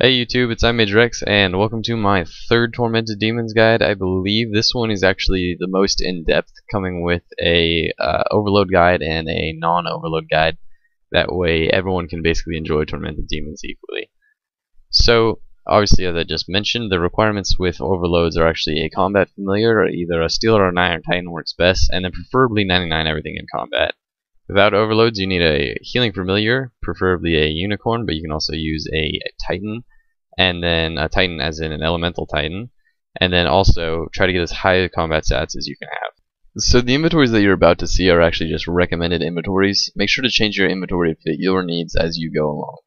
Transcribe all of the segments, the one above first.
Hey YouTube, it's iMage and welcome to my third Tormented Demons guide. I believe this one is actually the most in-depth, coming with a overload guide and a non-overload guide. That way everyone can basically enjoy Tormented Demons equally. So, obviously, as I just mentioned, the requirements with overloads are actually a combat familiar, or either a steel or a 9 or titan works best, and then preferably 99 everything in combat. Without overloads, you need a healing familiar, preferably a unicorn, but you can also use a titan, and then a titan as in an elemental titan, and then also try to get as high combat stats as you can have. So the inventories that you're about to see are actually just recommended inventories. Make sure to change your inventory to fit your needs as you go along.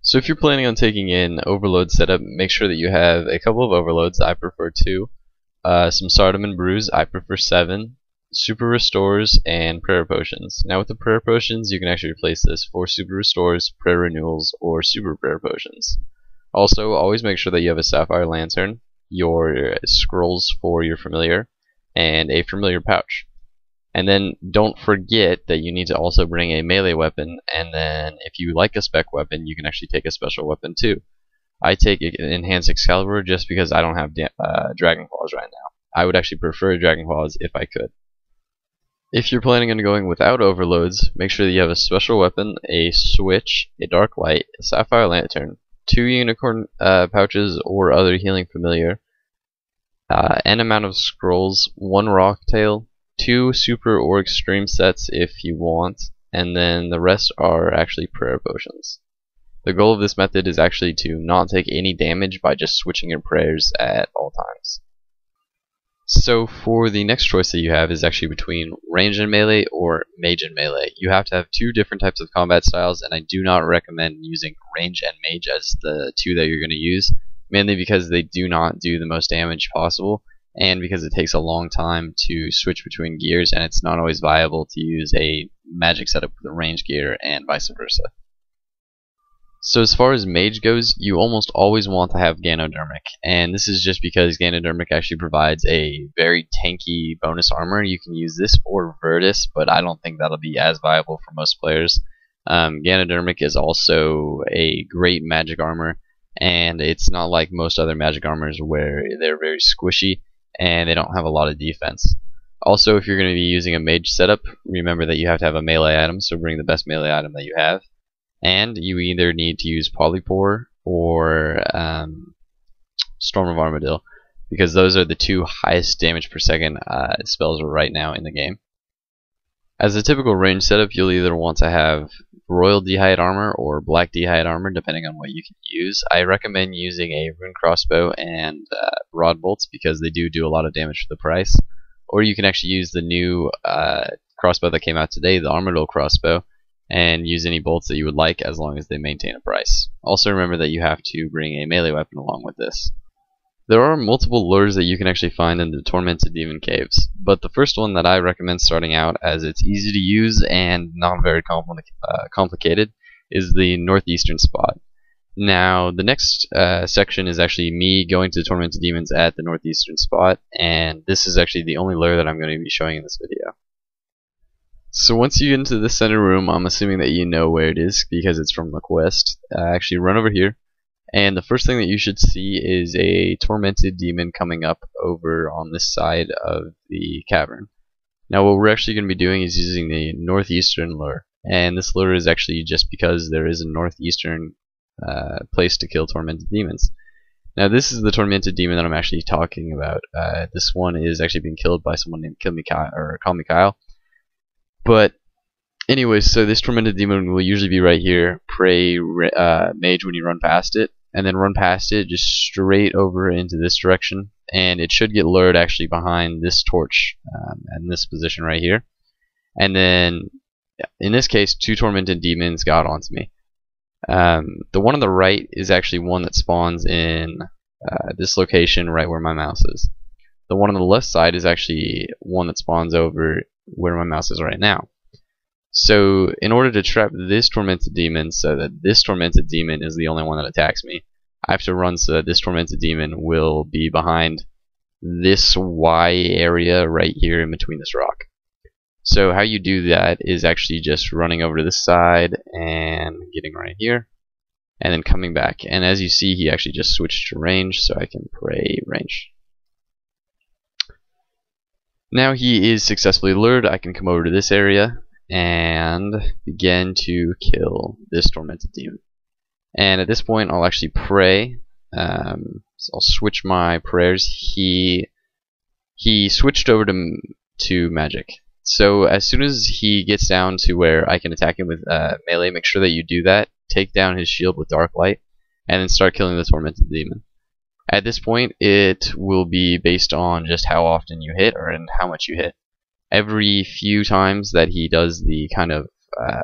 So if you're planning on taking in overload setup, make sure that you have a couple of overloads. I prefer 2, some Sardom and Brews. I prefer 7. Super Restores, and Prayer Potions. Now with the Prayer Potions, you can actually replace this for Super Restores, Prayer Renewals, or Super Prayer Potions. Also, always make sure that you have a Sapphire Lantern, your scrolls for your familiar, and a familiar pouch. And then don't forget that you need to also bring a melee weapon, and then if you like a spec weapon, you can actually take a special weapon too. I take an Enhanced Excalibur just because I don't have Dragon Claws right now. I would actually prefer Dragon Claws if I could. If you're planning on going without overloads, make sure that you have a special weapon, a switch, a dark light, a sapphire lantern, 2 unicorn pouches or other healing familiar, n amount of scrolls, 1 rock tail, 2 super or extreme sets if you want, and then the rest are actually prayer potions. The goal of this method is actually to not take any damage by just switching your prayers at all times. So for the next choice that you have is actually between range and melee or mage and melee. You have to have 2 different types of combat styles, and I do not recommend using range and mage as the 2 that you're going to use, mainly because they do not do the most damage possible, and because it takes a long time to switch between gears, and it's not always viable to use a magic setup with a range gear and vice versa. So as far as mage goes, you almost always want to have Ganodermic, and this is just because Ganodermic actually provides a very tanky bonus armor. You can use this or Virtus, but I don't think that'll be as viable for most players. Ganodermic is also a great magic armor, and it's not like most other magic armors where they're very squishy and they don't have a lot of defense. Also, if you're going to be using a mage setup, remember that you have to have a melee item, so bring the best melee item that you have. And you either need to use Polypore or Storm of Armadillo, because those are the 2 highest damage per second spells right now in the game. As a typical range setup, you'll either want to have Royal D'hide Armor or Black D'hide Armor, depending on what you can use. I recommend using a Rune Crossbow and Rod Bolts because they do a lot of damage for the price. Or you can actually use the new crossbow that came out today, the Armadillo Crossbow, and use any bolts that you would like as long as they maintain a price. Also remember that you have to bring a melee weapon along with this. There are multiple lures that you can actually find in the Tormented Demon Caves, but the first one that I recommend starting out, as it's easy to use and not very complicated, is the northeastern spot. Now the next section is actually me going to Tormented Demons at the northeastern spot, and this is actually the only lure that I'm going to be showing in this video. So once you get into the center room, I'm assuming that you know where it is because it's from the quest. Actually run over here, and the first thing that you should see is a tormented demon coming up over on this side of the cavern. Now what we're actually going to be doing is using the northeastern lure, and this lure is actually just because there is a northeastern place to kill tormented demons. Now this is the tormented demon that I'm actually talking about. This one is actually being killed by someone named Call Me Kyle. But anyways, so this tormented demon will usually be right here. Pray mage when you run past it, and then run past it just straight over into this direction, and it should get lured actually behind this torch in this position right here. And then in this case, 2 tormented demons got onto me. The one on the right is actually one that spawns in this location right where my mouse is. The one on the left side is actually one that spawns over where my mouse is right now. So in order to trap this tormented demon so that this tormented demon is the only one that attacks me, I have to run so that this tormented demon will be behind this Y area right here in between this rock. So how you do that is actually just running over to this side and getting right here, and then coming back. And as you see, he actually just switched to range, so I can pray range. Now he is successfully lured. I can come over to this area and begin to kill this Tormented Demon. And at this point, I'll actually pray. So I'll switch my prayers. He switched over to magic. So as soon as he gets down to where I can attack him with melee, make sure that you do that. Take down his shield with Dark Light, and then start killing the Tormented Demon. At this point, it will be based on just how often you hit and how much you hit. Every few times that he does the kind of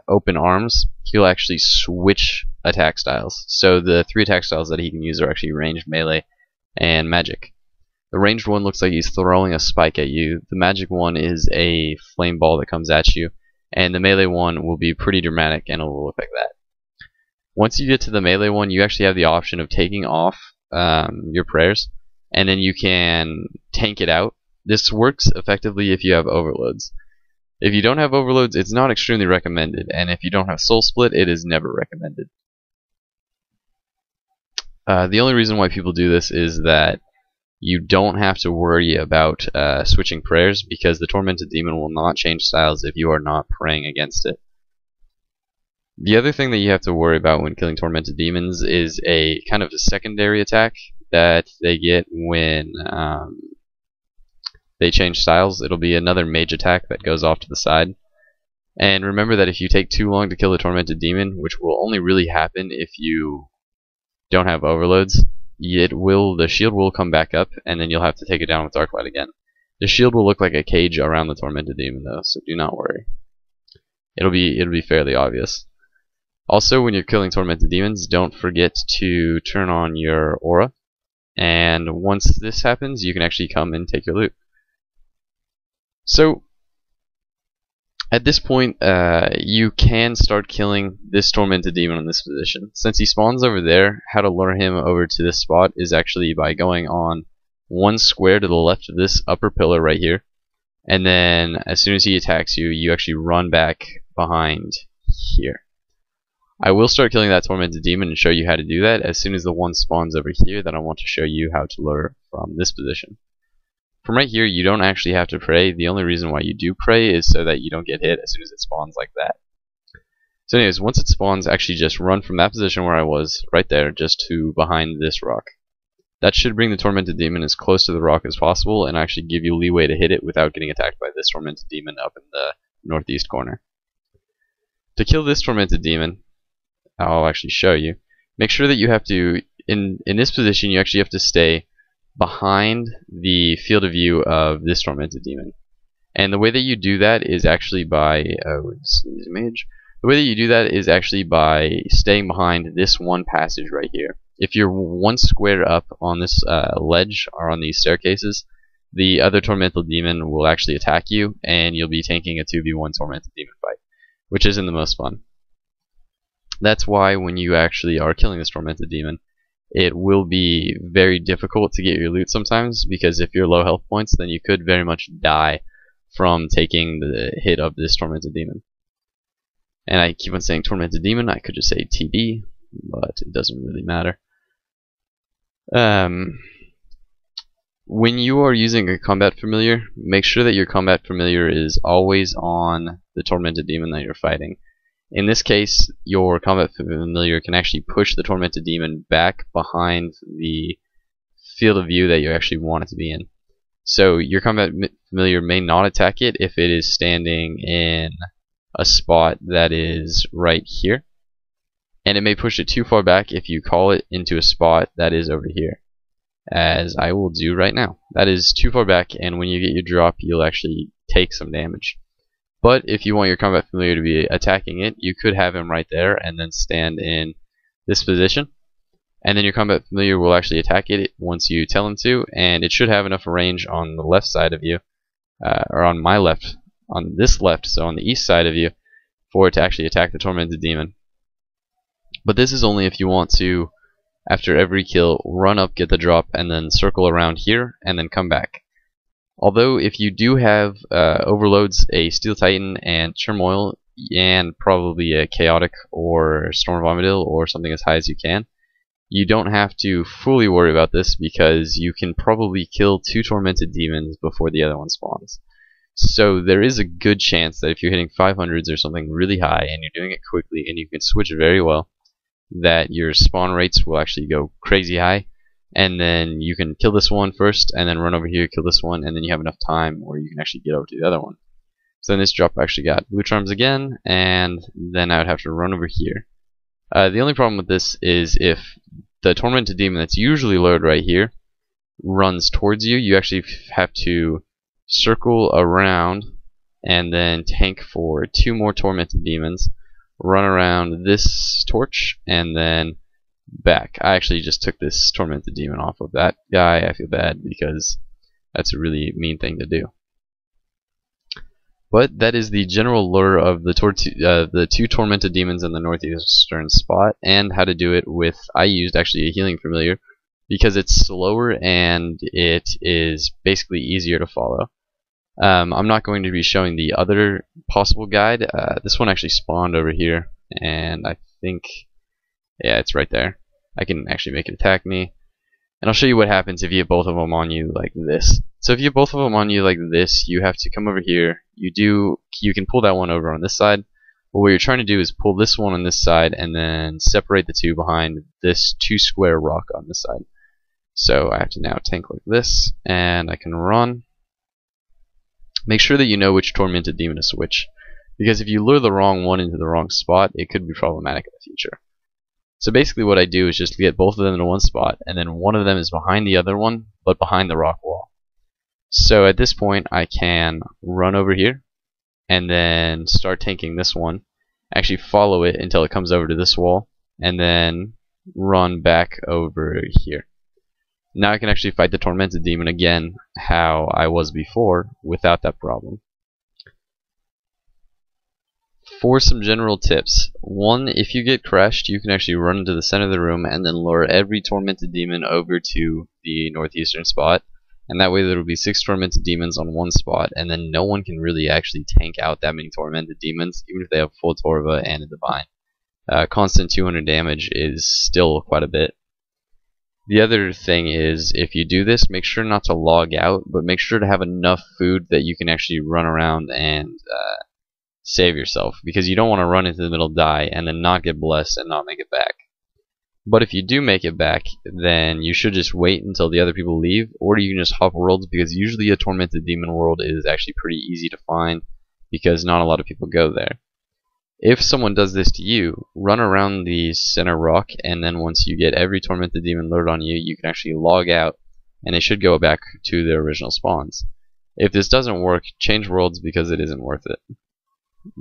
open arms, he'll actually switch attack styles. So the 3 attack styles that he can use are actually ranged, melee, and magic. The ranged one looks like he's throwing a spike at you. The magic one is a flame ball that comes at you. And the melee one will be pretty dramatic and it will look like that. Once you get to the melee one, you actually have the option of taking off your prayers, and then you can tank it out. This works effectively if you have overloads. If you don't have overloads, it's not extremely recommended, and if you don't have soul split, it is never recommended. The only reason why people do this is that you don't have to worry about switching prayers, because the Tormented Demon will not change styles if you are not praying against it. The other thing that you have to worry about when killing Tormented Demons is a kind of a secondary attack that they get when they change styles. It'll be another mage attack that goes off to the side. And remember that if you take too long to kill the Tormented Demon, which will only really happen if you don't have overloads, the shield will come back up, and then you'll have to take it down with Dark Light again. The shield will look like a cage around the Tormented Demon though, so do not worry. It'll be fairly obvious. Also, when you're killing Tormented Demons, don't forget to turn on your aura, and once this happens, you can actually come and take your loot. So, at this point, you can start killing this Tormented Demon in this position. Since he spawns over there, how to lure him over to this spot is actually by going on one square to the left of this upper pillar right here, and then as soon as he attacks you, you actually run back behind here. I will start killing that Tormented Demon and show you how to do that as soon as the one spawns over here. Then I want to show you how to lure from this position. From right here, you don't actually have to pray. The only reason why you do pray is so that you don't get hit as soon as it spawns like that. So anyways, once it spawns, actually just run from that position where I was, right there, just to behind this rock. That should bring the Tormented Demon as close to the rock as possible and actually give you leeway to hit it without getting attacked by this Tormented Demon up in the northeast corner. To kill this Tormented Demon, I'll actually show you. Make sure that you have to, in this position, you actually have to stay behind the field of view of this Tormented Demon. And the way that you do that is actually by iMage. The way that you do that is actually by staying behind this one passage right here. If you're one square up on this ledge or on these staircases, the other Tormented Demon will actually attack you, and you'll be tanking a 2v1 Tormented Demon fight, which isn't the most fun. That's why when you actually are killing this Tormented Demon, it will be very difficult to get your loot sometimes, because if you're low health points, then you could very much die from taking the hit of this Tormented Demon. And I keep on saying Tormented Demon, I could just say TD, but it doesn't really matter. When you are using a combat familiar, make sure that your combat familiar is always on the Tormented Demon that you're fighting. In this case, your combat familiar can actually push the Tormented Demon back behind the field of view that you actually want it to be in. So your combat familiar may not attack it if it is standing in a spot that is right here, and it may push it too far back if you call it into a spot that is over here, as I will do right now. That is too far back, and when you get your drop, you'll actually take some damage. But if you want your combat familiar to be attacking it, you could have him right there and then stand in this position, and then your combat familiar will actually attack it once you tell him to, and it should have enough range on the left side of you, or on my left, on this left, so on the east side of you, for it to actually attack the Tormented Demon. But this is only if you want to, after every kill, run up, get the drop, and then circle around here, and then come back. Although if you do have overloads, a Steel Titan, and Turmoil, and probably a chaotic or storm vomitil or something as high as you can. You don't have to fully worry about this because you can probably kill 2 tormented demons before the other one spawns. So there is a good chance that if you're hitting 500s or something really high and you're doing it quickly and you can switch very well, that your spawn rates will actually go crazy high, and then you can kill this one first and then run over here, kill this one, and then you have enough time where you can actually get over to the other one. So then this drop actually got blue charms again, and then I would have to run over here. The only problem with this is if the tormented demon that's usually lured right here runs towards you, you actually have to circle around and then tank for 2 more tormented demons, run around this torch, and then back. I actually just took this tormented demon off of that guy. I feel bad because that's a really mean thing to do. But that is the general lure of the 2 tormented demons in the northeastern spot, and how to do it with, I used actually a healing familiar because it's slower and it is basically easier to follow. I'm not going to be showing the other possible guide. This one actually spawned over here, and I think, yeah, it's right there. I can actually make it attack me, and I'll show you what happens if you have both of them on you like this. So if you have both of them on you like this, you have to come over here. You can pull that one over on this side, but what you're trying to do is pull this one on this side and then separate the 2 behind this 2 square rock on this side. So I have to now tank like this, and I can run. Make sure that you know which tormented demon to switch, because if you lure the wrong one into the wrong spot, it could be problematic in the future. So basically what I do is just get both of them in one spot, and then one of them is behind the other one, but behind the rock wall. So at this point I can run over here, and then start tanking this one, actually follow it until it comes over to this wall, and then run back over here. Now I can actually fight the tormented demon again how I was before without that problem. For some general tips, 1, if you get crushed, you can actually run into the center of the room and then lure every tormented demon over to the northeastern spot, and that way there will be 6 tormented demons on one spot, and then no one can really actually tank out that many tormented demons, even if they have full Torva and a divine. Constant 200 damage is still quite a bit. The other thing is, if you do this, make sure not to log out, but make sure to have enough food that you can actually run around and save yourself, because you don't want to run into the middle, die, and then not get blessed and not make it back. But if you do make it back, then you should just wait until the other people leave, or you can just hop worlds, because usually a tormented demon world is actually pretty easy to find, because not a lot of people go there. If someone does this to you, run around the center rock, and then once you get every tormented demon lured on you, you can actually log out, and they should go back to their original spawns. If this doesn't work, change worlds, because it isn't worth it.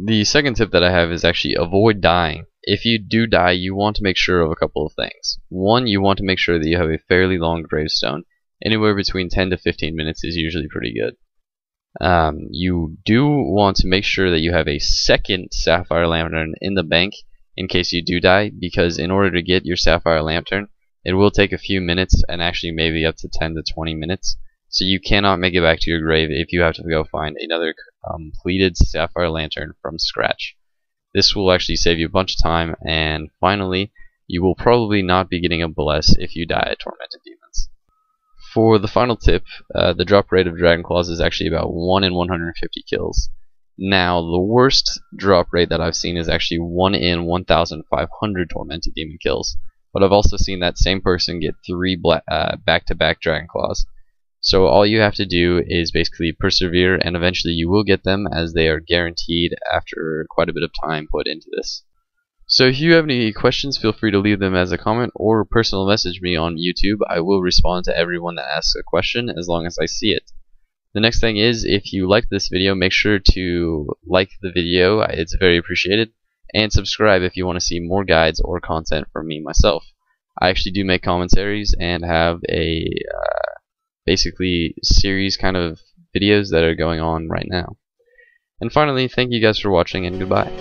The second tip that I have is actually avoid dying. If you do die, you want to make sure of a couple of things. 1, you want to make sure that you have a fairly long gravestone. Anywhere between 10 to 15 minutes is usually pretty good. You do want to make sure that you have a second sapphire lantern in the bank in case you do die, because in order to get your sapphire lantern, it will take a few minutes, and actually maybe up to 10 to 20 minutes. So you cannot make it back to your grave if you have to go find another completed sapphire lantern from scratch. This will actually save you a bunch of time, and finally, you will probably not be getting a bless if you die at tormented demons. For the final tip, the drop rate of Dragon Claws is actually about 1 in 150 kills. Now, the worst drop rate that I've seen is actually 1 in 1,500 tormented demon kills, but I've also seen that same person get 3 back-to-back Dragon Claws. So all you have to do is basically persevere, and eventually you will get them, as they are guaranteed after quite a bit of time put into this. So if you have any questions, feel free to leave them as a comment or personal message me on YouTube. I will respond to everyone that asks a question as long as I see it. The next thing is, if you like this video, make sure to like the video, it's very appreciated, and subscribe if you want to see more guides or content from me myself. I actually do make commentaries and have a basically series kind of videos that are going on right now. And finally, thank you guys for watching, and goodbye.